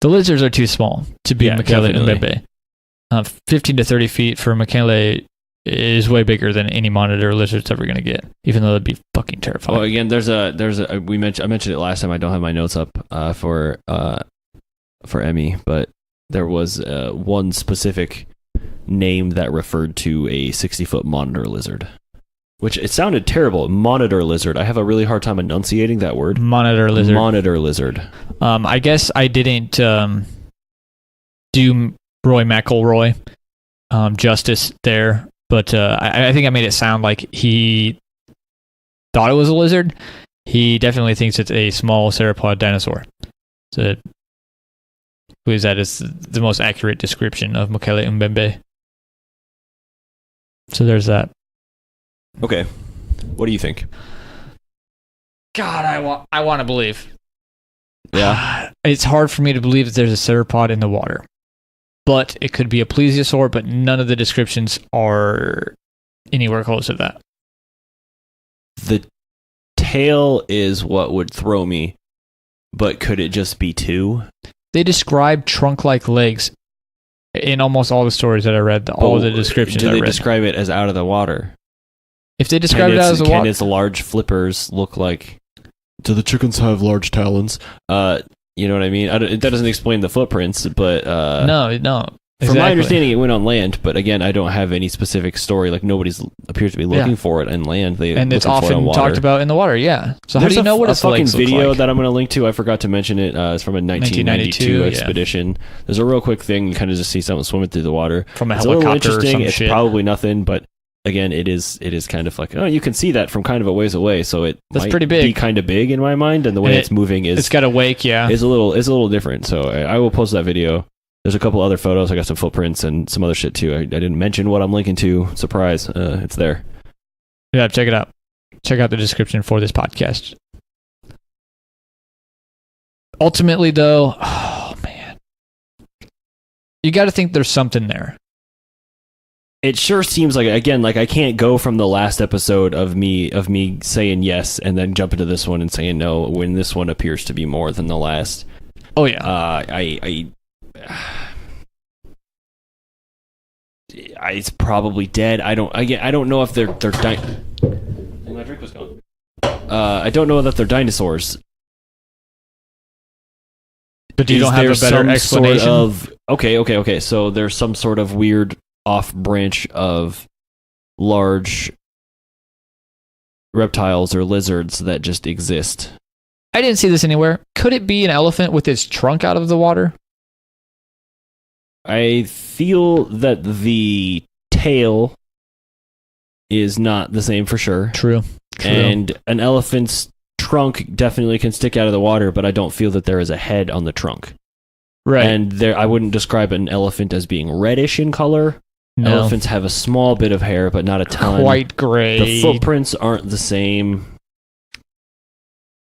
lizards are too small to be Mokele-Mbembe. 15 to 30 feet for Mokele is way bigger than any monitor lizard's ever going to get, even though that'd be fucking terrifying. Well, again, I mentioned it last time. I don't have my notes up for Emmy, but there was one specific name that referred to a 60-foot monitor lizard, which it sounded terrible. Monitor lizard. I have a really hard time enunciating that word. Monitor lizard. Monitor lizard. I guess I didn't do Roy McElroy justice there, but I think I made it sound like he thought it was a lizard. He definitely thinks it's a small sauropod dinosaur. So believes that is the most accurate description of Mokele-Mbembe. So there's that. Okay. What do you think? God, I want to believe. Yeah. It's hard for me to believe that there's a sauropod in the water. But it could be a plesiosaur, but none of the descriptions are anywhere close to that. The tail is what would throw me, but could it just be 2? They describe trunk-like legs in almost all the stories that I read. All the descriptions I read. Do they describe it as out of the water? If they describe it as a water, can its large flippers look like? Do the chickens have large talons? You know what I mean? That doesn't explain the footprints, but no. Exactly. From my understanding, it went on land. But again, I don't have any specific story. Like nobody's appears to be looking for it on land. And it's often talked about in the water. Yeah. So how do you know what its legs look like? There's a fucking video that I'm going to link to. I forgot to mention it. It's from a 1992 expedition. Yeah. There's a real quick thing. You kind of just see something swimming through the water from a it's helicopter. A little interesting. Or some it's probably nothing, but again, it is kind of like, oh, you can see that from kind of a ways away, so that's pretty big. Be kind of big in my mind, and the way it's moving it's got a wake, is a little different. So I will post that video. There's a couple other photos. I got some footprints and some other shit too. I didn't mention what I'm linking to. Surprise, it's there. Yeah, check it out. Check out the description for this podcast. Ultimately, though, oh man, you got to think there's something there. It sure seems like, again, like I can't go from the last episode of me saying yes and then jump into this one and saying no when this one appears to be more than the last. Oh yeah. It's probably dead. I don't know if they're my drink was gone. I don't know that they're dinosaurs. But you don't have a better explanation? Okay. So there's some sort of weird off branch of large reptiles or lizards that just exist. I didn't see this anywhere. Could it be an elephant with its trunk out of the water? I feel that the tail is not the same for sure. True. And an elephant's trunk definitely can stick out of the water, but I don't feel that there is a head on the trunk. Right. And I wouldn't describe an elephant as being reddish in color. No. Elephants have a small bit of hair, but not a ton. Quite gray. The footprints aren't the same.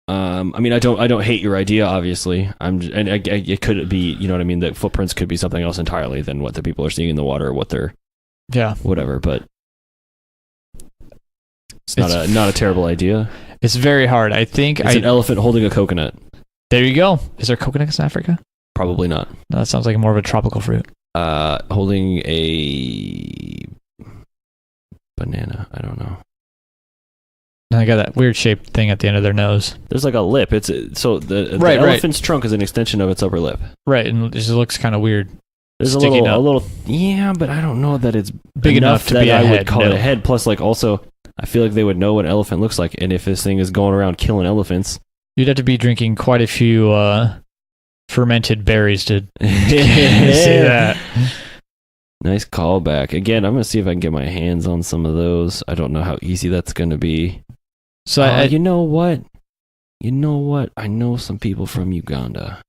I mean, I don't hate your idea, obviously. It could be, you know what I mean. The footprints could be something else entirely than what the people are seeing in the water, or what they're, whatever. But it's not a terrible idea. It's very hard. I think it's an elephant holding a coconut. There you go. Is there coconuts in Africa? Probably not. No, that sounds like more of a tropical fruit. Holding a banana. I don't know. And they got that weird shaped thing at the end of their nose. There's like a lip. The elephant's trunk is an extension of its upper lip. Right, and it just looks kind of weird. There's a little, yeah, but I don't know that it's big enough to be a I head. would call it a head. Plus, like, also, I feel like they would know what an elephant looks like, and if this thing is going around killing elephants, you'd have to be drinking quite a few fermented berries to see that. Nice callback. Again, I'm gonna see if I can get my hands on some of those. I don't know how easy that's gonna be. So you know what? I know some people from Uganda.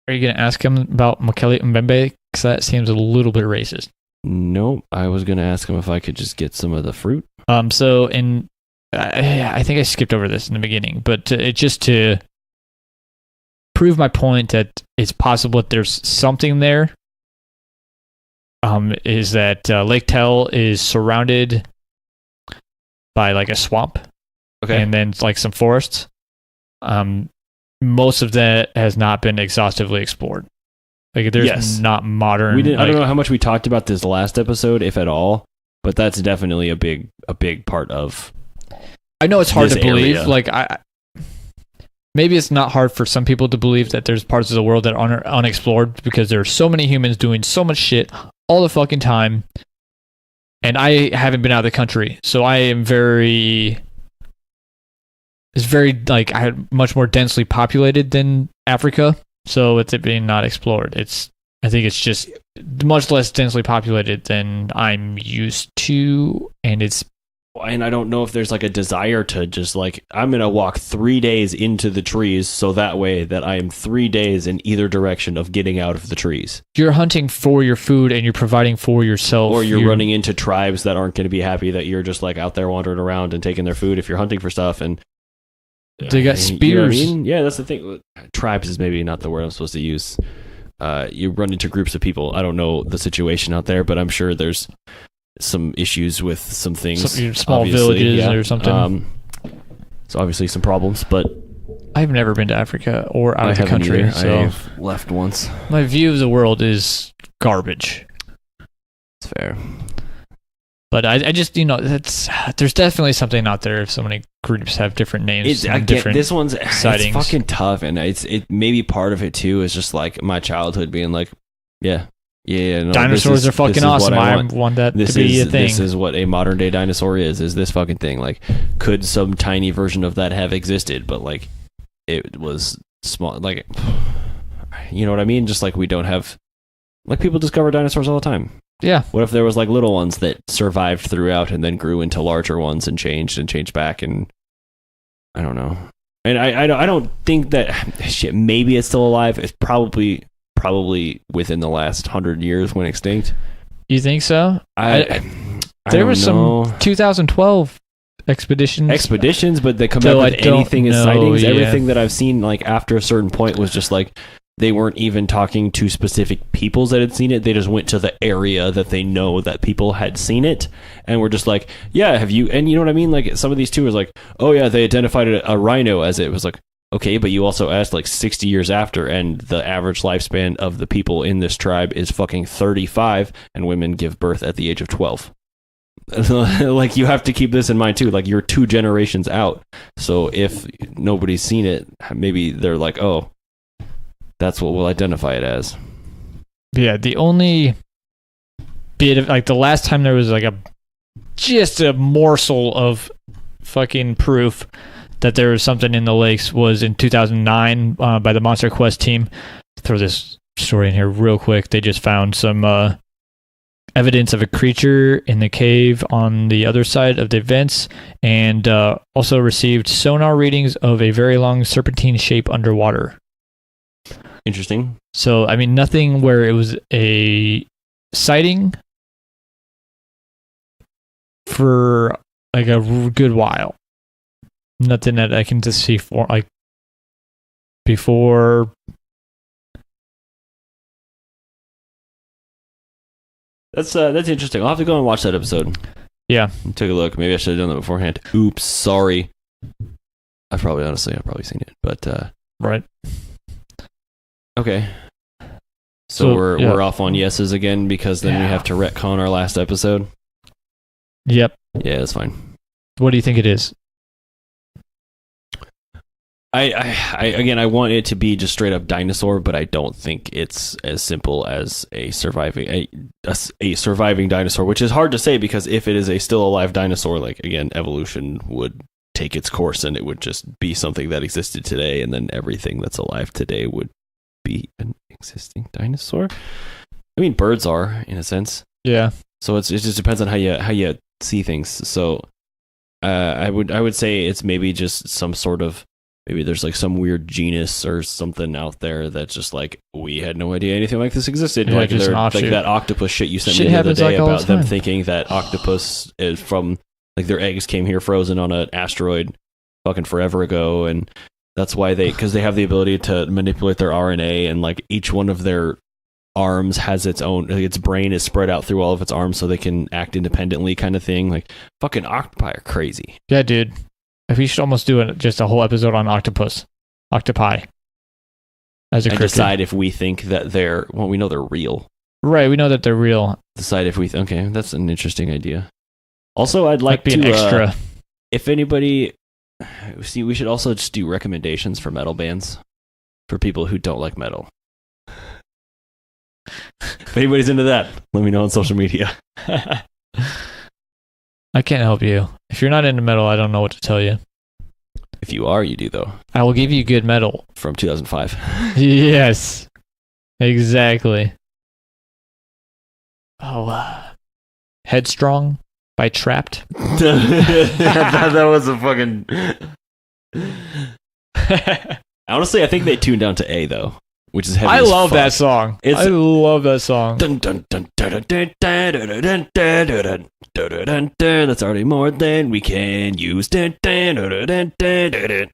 Are you going to ask him about Mokele-Mbembe? Because that seems a little bit racist. Nope. I was going to ask him if I could just get some of the fruit. I think I skipped over this in the beginning, but just to prove my point that it's possible that there's something there, is that Lake Tell is surrounded by like a swamp. Okay. And then like some forests. Most of that has not been exhaustively explored. Like there's not modern. I don't know how much we talked about this last episode, if at all, but that's definitely a big part of. I know it's hard to believe. Area. Like maybe it's not hard for some people to believe that there's parts of the world that are unexplored because there are so many humans doing so much shit all the fucking time, and I haven't been out of the country, so I am very. It's very, much more densely populated than Africa, so with it being not explored, I think it's just much less densely populated than I'm used to, and I don't know if there's like a desire to just like, I'm going to walk 3 days into the trees, so that way that I am 3 days in either direction of getting out of the trees. You're hunting for your food, and you're providing for yourself. Or you're running into tribes that aren't going to be happy that you're just like out there wandering around and taking their food if you're hunting for stuff, and they got spears. You know what I mean? Yeah, that's the thing. Tribes is maybe not the word I'm supposed to use. You run into groups of people. I don't know the situation out there, but I'm sure there's some issues with some things. Small villages or something. So obviously some problems, but I've never been to Africa or out of the country. Either. So I've left once. My view of the world is garbage. It's fair. But I just, there's definitely something out there if so many groups have different names. This one's sightings. It's fucking tough, and it maybe part of it too is just like my childhood being like, no, dinosaurs are fucking awesome. I want that to be a thing. This is what a modern day dinosaur is this fucking thing. Like, could some tiny version of that have existed? But like, it was small. Like, you know what I mean? Just like we don't have, like, people discover dinosaurs all the time. Yeah. What if there was like little ones that survived throughout and then grew into larger ones and changed back, and I don't know. And I don't think that shit. Maybe it's still alive. It's probably within the last 100 years went extinct. You think so? There was some 2012 expeditions, but they come out with anything as sightings. Everything that I've seen like after a certain point was just like, they weren't even talking to specific peoples that had seen it. They just went to the area that they know that people had seen it, and were just like, yeah, have you? And you know what I mean? Like, some of these too was like, oh yeah, they identified a rhino as it. It was like, okay, but you also asked like 60 years after, and the average lifespan of the people in this tribe is fucking 35, and women give birth at the age of 12. Like, you have to keep this in mind too. Like, you're 2 generations out. So if nobody's seen it, maybe they're like, oh, that's what we'll identify it as. Yeah, the only bit of, like, the last time there was like just a morsel of fucking proof that there was something in the lakes was in 2009 by the Monster Quest team. Throw this story in here real quick. They just found some evidence of a creature in the cave on the other side of the vents, and also received sonar readings of a very long serpentine shape underwater. Interesting. So, I mean, nothing where it was a sighting for like a good while. Nothing that I can just see for like before. That's interesting. I'll have to go and watch that episode. Yeah. Take a look. Maybe I should have done that beforehand. Oops, sorry. I've probably seen it, but Right. okay. So we're off on yeses again because then we have to retcon our last episode. Yep. Yeah, that's fine. What do you think it is? I want it to be just straight up dinosaur, but I don't think it's as simple as a surviving dinosaur, which is hard to say because if it is a still alive dinosaur, like again, evolution would take its course and it would just be something that existed today, and then everything that's alive today would be an existing dinosaur. I mean, birds are in a sense. Yeah. So it just depends on how you see things. So I would say it's maybe just some sort of. Maybe there's like some weird genus or something out there that's just like, we had no idea anything like this existed. Yeah, like like that octopus shit you sent shit me the other day happens, like, about them time. thinking that octopus is from, like their eggs came here frozen on an asteroid fucking forever ago. And that's why because they have the ability to manipulate their RNA, and like each one of their arms has its own, like its brain is spread out through all of its arms so they can act independently kind of thing. Like fucking octopi are crazy. Yeah, dude. We should almost do just a whole episode on octopi. As a and cryptid. decide if we think that we know they're real. Right, we know that they're real. Decide if okay, that's an interesting idea. Also, I'd like Might be to an extra. If anybody, we should also just do recommendations for metal bands for people who don't like metal. If anybody's into that, let me know on social media. I can't help you. If you're not into metal, I don't know what to tell you. If you are, you do though. I will give you good metal. From 2005. Yes. Exactly. Oh, Headstrong by Trapped. that was a fucking... Honestly, I think they tuned down to A though, which is heavy. I as love fuck. that song. I love that song. That's already more than we can use. Need to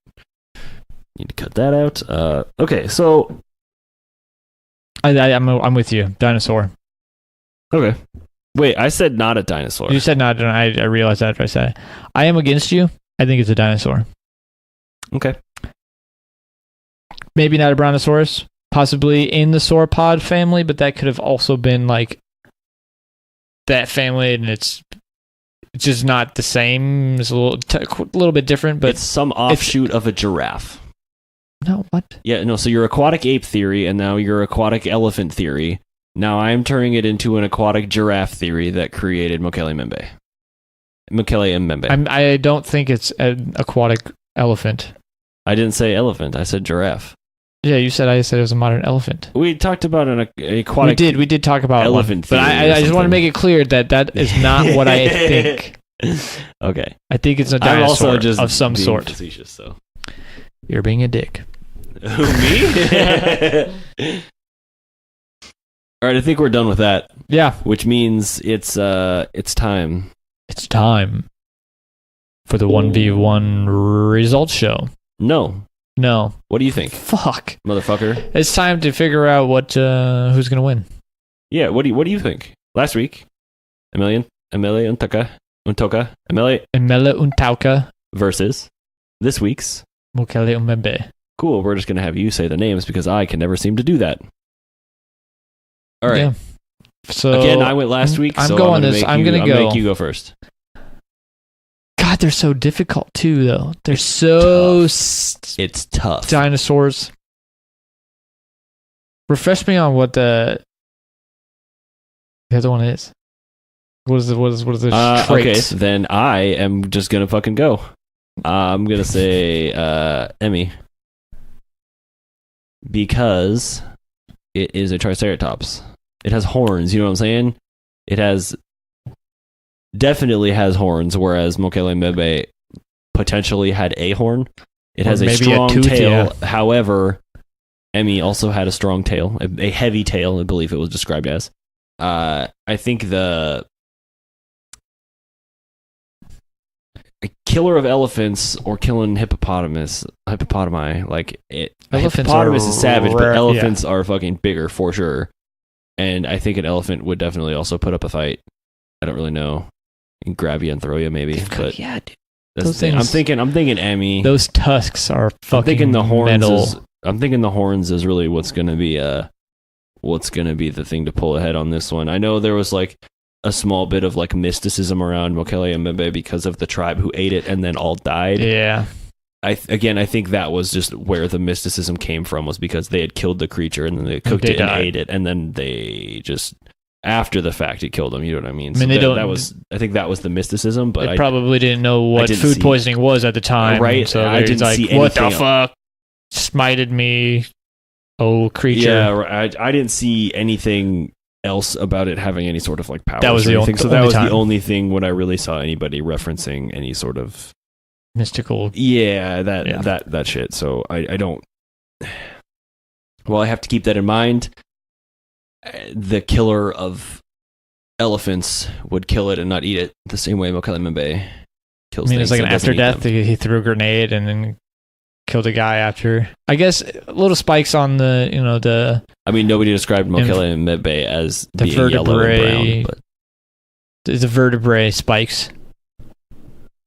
cut that out. Okay, so I'm with you. Dinosaur. okay. Wait, I said not a dinosaur. You said not. I realized that after I said it. I am against you. I think it's a dinosaur. Okay. Maybe not a brontosaurus. Possibly in the sauropod family, but that could have also been like that family, and it's just not the same. It's a little bit different, but it's some offshoot of a giraffe. No, what? Yeah, no, so your aquatic ape theory and now your aquatic elephant theory. Now I'm turning it into an aquatic giraffe theory that created Mokele-Mbembe. Mokele-Mbembe. I don't think it's an aquatic elephant. I didn't say elephant, I said giraffe. Yeah, I said it was a modern elephant. We talked about an aquatic. We did talk about elephant one, but I just want to make it clear that is not what I think. Okay, I think it's a dinosaur I'm also just of some being sort. Facetious, so. You're being a dick. Who, me? All right, I think we're done with that. Yeah, which means it's time. It's time for the 1v1 results show. No. What do you think? Fuck, motherfucker. It's time to figure out who's gonna win. Yeah, what do you think? Last week, Emele Untauka versus this week's Mokele-Mbembe. Cool, we're just gonna have you say the names because I can never seem to do that. All right. Yeah. So again, I went last week. I'm so going I'm gonna make you go first. God, they're so difficult too, though. They're so it's tough. Dinosaurs. Refresh me on what the other one is. What is the okay, traits? then I am just gonna fucking go. I'm gonna say Emmy because it is a triceratops. It has horns. You know what I'm saying? definitely has horns, whereas Mokele-Mbembe potentially had a horn. It has a strong tail. Yeah. However, Emmy also had a strong tail, a heavy tail, I believe it was described as. I think the killer of elephants or killing hippopotami, like hippopotamus is savage, but elephants are fucking bigger for sure. And I think an elephant would definitely also put up a fight. I don't really know. And grab you and throw you maybe, but yeah, dude. Those things, I'm thinking Emmy. Those tusks are fucking I'm thinking the horns metal. I'm thinking the horns is really what's gonna be the thing to pull ahead on this one. I know there was like a small bit of like mysticism around Mokele-Mbembe because of the tribe who ate it and then all died. Yeah. I think that was just where the mysticism came from, was because they had killed the creature and then they cooked it and ate it, and then they just after the fact it killed them. You know what I mean? I mean, I think that was the mysticism, but they probably didn't know what food poisoning was at the time, right? So I didn't like, see what the fuck smited me, oh creature. Yeah, I didn't see anything else about it having any sort of like powers. That was the only, so that was the only thing when I really saw anybody referencing any sort of mystical. Yeah, that shit. So I don't. Well, I have to keep that in mind. The killer of elephants would kill it and not eat it the same way Mokele-Mbembe kills. I mean, it's like an after death. He threw a grenade and then killed a guy after. I guess little spikes on the. I mean, nobody described Mokele-Mbembe as the being vertebrae, yellow and brown, but the vertebrae spikes.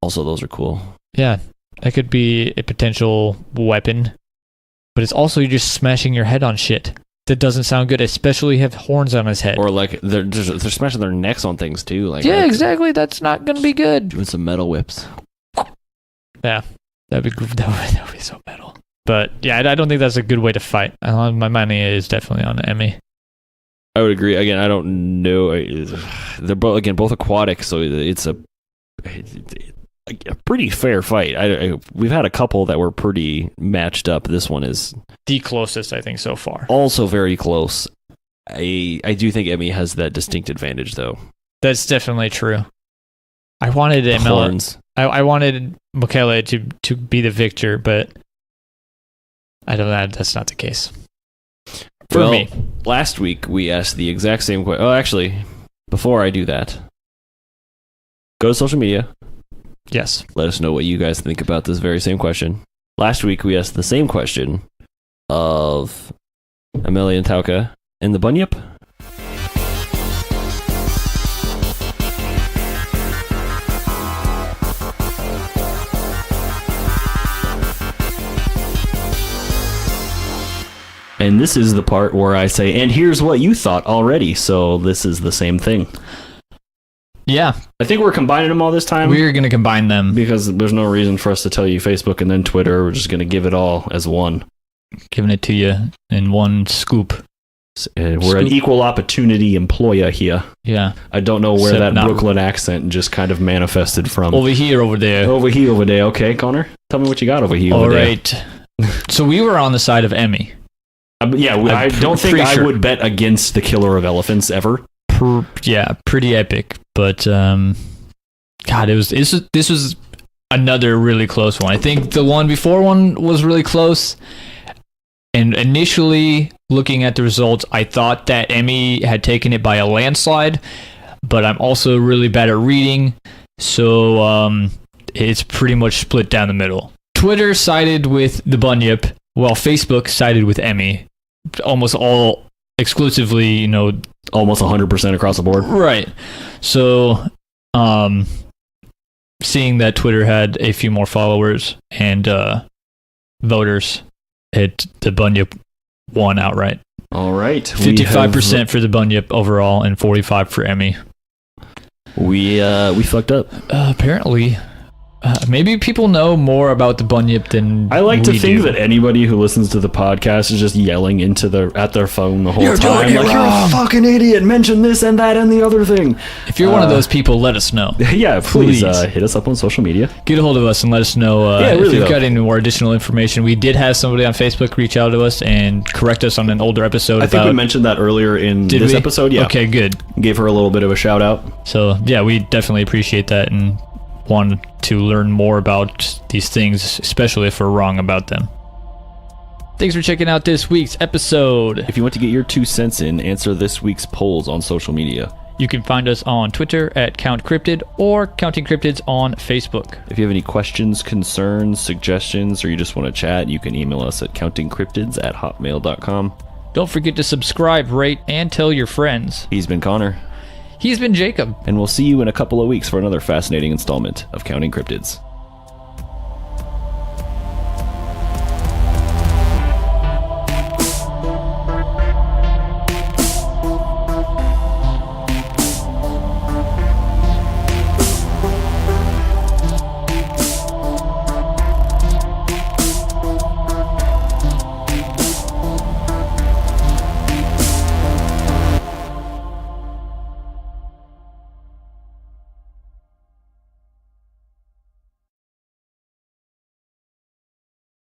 Also, those are cool. Yeah, that could be a potential weapon, but it's also you're just smashing your head on shit. That doesn't sound good, especially have horns on his head. Or like they're smashing their necks on things too. Like yeah, exactly. That's not going to be good. Doing some metal whips. Yeah, that would be so metal. But yeah, I don't think that's a good way to fight. My money is definitely on Emmy. I would agree. Again, I don't know. They're both aquatic, so it's a pretty fair fight. We've had a couple that were pretty matched up. This one is the closest, I think, so far. Also very close. I do think Emmy has that distinct advantage, though. That's definitely true. I wanted I wanted Mokele to be the victor, but I don't know. That's not the case. For me. Last week we asked the exact same question. Oh, actually, before I do that, go to social media. Yes. Let us know what you guys think about this very same question. Last week we asked the same question of Amelia and Tauka and the bunyip. And this is the part where I say, and here's what you thought already. So this is the same thing. Yeah. I think we're combining them all this time. We're going to combine them. Because there's no reason for us to tell you Facebook and then Twitter. We're just going to give it all as one. Giving it to you in one scoop. We're an equal opportunity employer here. Yeah. I don't know where that Brooklyn accent just kind of manifested from. Over here, over there. Over here, over there. Okay, Connor. Tell me what you got over here, all right. So we were on the side of Emmy. I don't think I would bet against the killer of elephants ever. Pretty epic. But God, this was another really close one. I think the one before one was really close. And initially, looking at the results, I thought that Emmy had taken it by a landslide. But I'm also really bad at reading, so it's pretty much split down the middle. Twitter sided with the bunyip, while Facebook sided with Emmy. Almost all exclusively, almost 100% across the board. Right. So, seeing that Twitter had a few more followers and voters, the bunyip won outright. All right. 55% for the bunyip overall and 45% for Emmy. We fucked up. Apparently. Maybe people know more about the bunyip than I like to we think do. that anybody who listens to the podcast is just yelling at their phone the whole You're time. doing it Like, you're wrong. a fucking idiot. Mention this and that and the other thing. If you're one of those people, let us know. Yeah, please, Please. hit us up on social media. Get a hold of us and let us know Yeah, if really you've though. got any more additional information. We did have somebody on Facebook reach out to us and correct us on an older episode. I think we mentioned that earlier in Did this we? episode. Yeah. Okay, good. Gave her a little bit of a shout out. So yeah, we definitely appreciate that and want to learn more about these things, especially if we're wrong about them. Thanks for checking out this week's episode. If you want to get your 2 cents in, answer this week's polls on social media. You can find us on Twitter at Count Cryptid or Counting Cryptids on Facebook. If you have any questions, concerns, suggestions, or you just want to chat, you can email us at countingcryptids@hotmail.com. Don't forget to subscribe, rate, and tell your friends. He's been Connor, He's been Jacob. and we'll see you in a couple of weeks for another fascinating installment of Counting Cryptids.